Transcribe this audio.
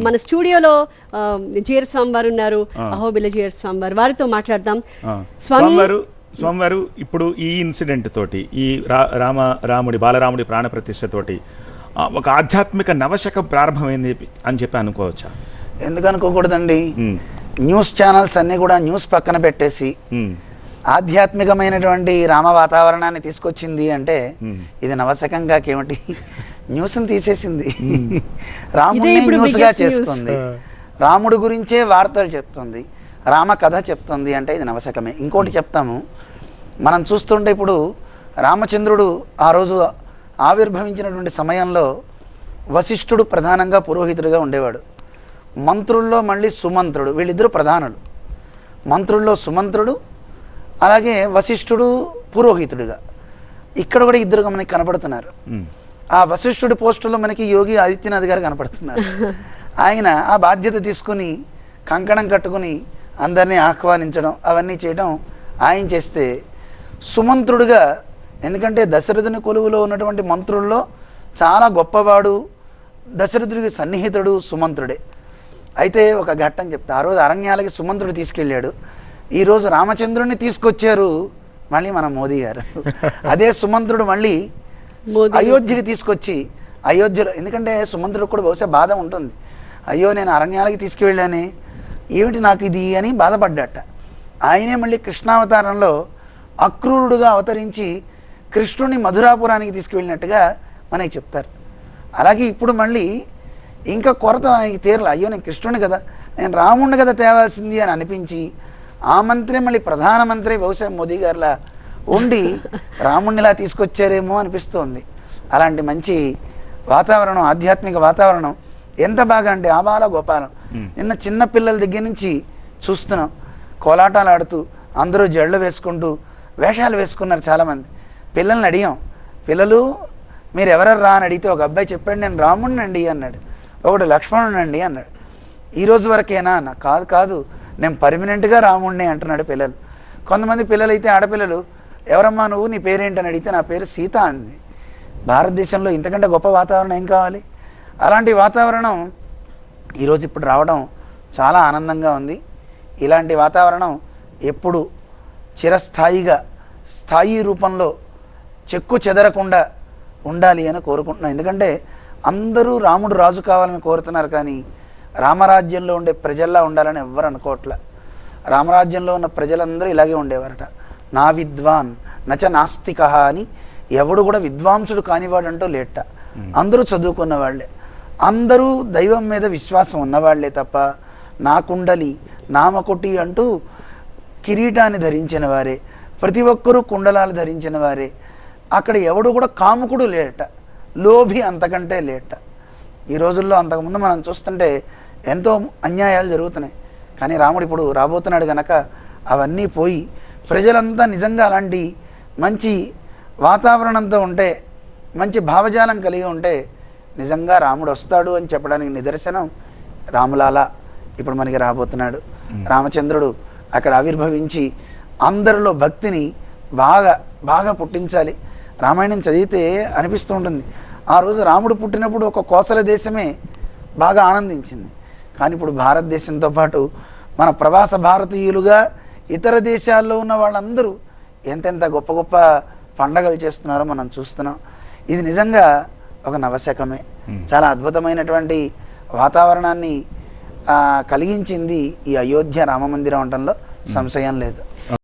మన స్టూడియోలో జీర స్వామి వారు ఉన్నారు, అహోబిల జీర స్వామి వారు, వారితో మాట్లాడదాం. స్వామివారు ఇప్పుడు ఈ ఇన్సిడెంట్ తోటి, ఈ బాలరాముడి ప్రాణ ప్రతిష్ఠ తోటి ఒక ఆధ్యాత్మిక నవశకం ప్రారంభమైంది అని చెప్పి అనుకోవచ్చా? ఎందుకు అనుకోకూడదండి. న్యూస్ ఛానల్స్ అన్నీ కూడా న్యూస్ పక్కన పెట్టేసి ఆధ్యాత్మికమైనటువంటి రామ వాతావరణాన్ని తీసుకొచ్చింది అంటే ఇది నవశకంగా ఏమిటి, న్యూస్ని తీసేసింది. రాముడిని న్యూస్గా చేసుకుంది, రాముడి గురించే వార్తలు చెప్తుంది, రామ కథ చెప్తుంది అంటే ఇది నవశకమే. ఇంకోటి చెప్తాము, మనం చూస్తుంటే ఇప్పుడు రామచంద్రుడు ఆ రోజు ఆవిర్భవించినటువంటి సమయంలో వశిష్ఠుడు ప్రధానంగా పురోహితుడిగా ఉండేవాడు. మంత్రుల్లో మళ్ళీ సుమంత్రుడు, వీళ్ళిద్దరూ ప్రధానులు. మంత్రుల్లో సుమంత్రుడు, అలాగే వశిష్ఠుడు పురోహితుడిగా. ఇక్కడ కూడా ఇద్దరు మనకి కనపడుతున్నారు. ఆ వశిష్ఠుడి పోస్టులో మనకి యోగి ఆదిత్యనాథ్ గారు కనపడుతున్నారు. ఆయన ఆ బాధ్యత తీసుకుని కంకణం కట్టుకుని అందరినీ ఆహ్వానించడం అవన్నీ చేయడం ఆయన చేస్తే, సుమంత్రుడిగా, ఎందుకంటే దశరథుని కొలువులో ఉన్నటువంటి మంత్రుల్లో చాలా గొప్పవాడు, దశరథుడికి సన్నిహితుడు సుమంత్రుడే. అయితే ఒక ఘట్టం చెప్తా. ఆ రోజు అరణ్యాలకి సుమంత్రుడు తీసుకెళ్ళాడు, ఈరోజు రామచంద్రుడిని తీసుకొచ్చారు మళ్ళీ మన మోదీ గారు. అదే సుమంత్రుడు మళ్ళీ అయోధ్యకి తీసుకొచ్చి, అయోధ్యలో, ఎందుకంటే సుమంత్రుడు కూడా బహుశా బాధ ఉంటుంది, అయ్యో నేను అరణ్యాలకి తీసుకువెళ్ళానే, ఏమిటి నాకు ఇది అని బాధపడ్డట. ఆయనే మళ్ళీ కృష్ణావతారంలో అక్రూరుడుగా అవతరించి కృష్ణుని మధురాపురానికి తీసుకువెళ్ళినట్టుగా మనకి చెప్తారు. అలాగే ఇప్పుడు మళ్ళీ ఇంకా కొరత ఆయనకి తీరలే, అయ్యో నేను కృష్ణుని కదా, నేను రాముడిని కదా తేవాల్సింది అని అనిపించి ఆ మంత్రి మళ్ళీ ప్రధానమంత్రి బహుశా మోదీ గారిలా ఉండి రాముడినిలా తీసుకొచ్చారేమో అనిపిస్తోంది. అలాంటి మంచి వాతావరణం, ఆధ్యాత్మిక వాతావరణం ఎంత బాగా అంటే ఆబాల గోపాలం. నిన్న చిన్న పిల్లల దగ్గర నుంచి చూస్తున్నాం, కోలాటాలు ఆడుతూ అందరూ జళ్ళు వేసుకుంటూ వేషాలు వేసుకున్నారు చాలామంది. పిల్లల్ని అడిగాం, పిల్లలు మీరు ఎవరరా అని అడిగితే ఒక అబ్బాయి చెప్పాడు, నేను రాముడిని అండి అన్నాడు, ఒకడు లక్ష్మణుని అండి అన్నాడు. ఈరోజు వరకేనా అన్న, కాదు కాదు నేను పర్మనెంట్గా రాముడిని అంటున్నాడు పిల్లలు. కొంతమంది పిల్లలు అయితే ఆడపిల్లలు, ఎవరమ్మా నువ్వు, నీ పేరేంటని అడిగితే నా పేరు సీత అంది. భారతదేశంలో ఇంతకంటే గొప్ప వాతావరణం ఏం కావాలి? అలాంటి వాతావరణం ఈరోజు ఇప్పుడు రావడం చాలా ఆనందంగా ఉంది. ఇలాంటి వాతావరణం ఎప్పుడు చిరస్థాయిగా స్థాయి రూపంలో చెక్కు చెదరకుండా ఉండాలి అని కోరుకుంటున్నాం. ఎందుకంటే అందరూ రాముడు రాజు కావాలని కోరుతున్నారు, కానీ రామరాజ్యంలో ఉండే ప్రజల్లా ఉండాలని ఎవ్వరు అనుకోవట్లే. రామరాజ్యంలో ఉన్న ప్రజలందరూ ఇలాగే ఉండేవారట, నా విద్వాన్ నచ నాస్తిక అని. ఎవడు కూడా విద్వాంసుడు కానివాడంటూ లేట, అందరూ చదువుకున్న వాళ్ళే, అందరూ దైవం మీద విశ్వాసం ఉన్నవాళ్లే తప్ప నా కుండలి నామకొటి అంటూ కిరీటాన్ని ధరించిన వారే, ప్రతి ఒక్కరూ కుండలాలు ధరించిన వారే. అక్కడ ఎవడు కూడా కాముకుడు లేట, లోభి అంతకంటే లేట. ఈ రోజుల్లో అంతకుముందు మనం చూస్తుంటే ఎంతో అన్యాయాలు జరుగుతున్నాయి, కానీ రాముడు ఇప్పుడు రాబోతున్నాడు కనుక అవన్నీ పోయి ప్రజలంతా నిజంగా అలాంటి మంచి వాతావరణంతో ఉంటే, మంచి భావజాలం కలిగి ఉంటే నిజంగా రాముడు వస్తాడు అని చెప్పడానికి నిదర్శనం రాములాలా ఇప్పుడు మనకి రాబోతున్నాడు. రామచంద్రుడు అక్కడ ఆవిర్భవించి అందరిలో భక్తిని బాగా బాగా పుట్టించాలి. రామాయణం చదివితే అనిపిస్తూ ఉంటుంది, ఆ రోజు రాముడు పుట్టినప్పుడు ఒక కోసల దేశమే బాగా ఆనందించింది, కానీ ఇప్పుడు భారతదేశంతో పాటు మన ప్రవాస భారతీయులుగా ఇతర దేశాల్లో ఉన్న వాళ్ళందరూ ఎంతెంత గొప్ప గొప్ప పండగలు చేస్తున్నారో మనం చూస్తున్నాం. ఇది నిజంగా ఒక నవశకమే. చాలా అద్భుతమైనటువంటి వాతావరణాన్ని కలిగించింది ఈ అయోధ్య రామ మందిరం అనటంలో సంశయం లేదు.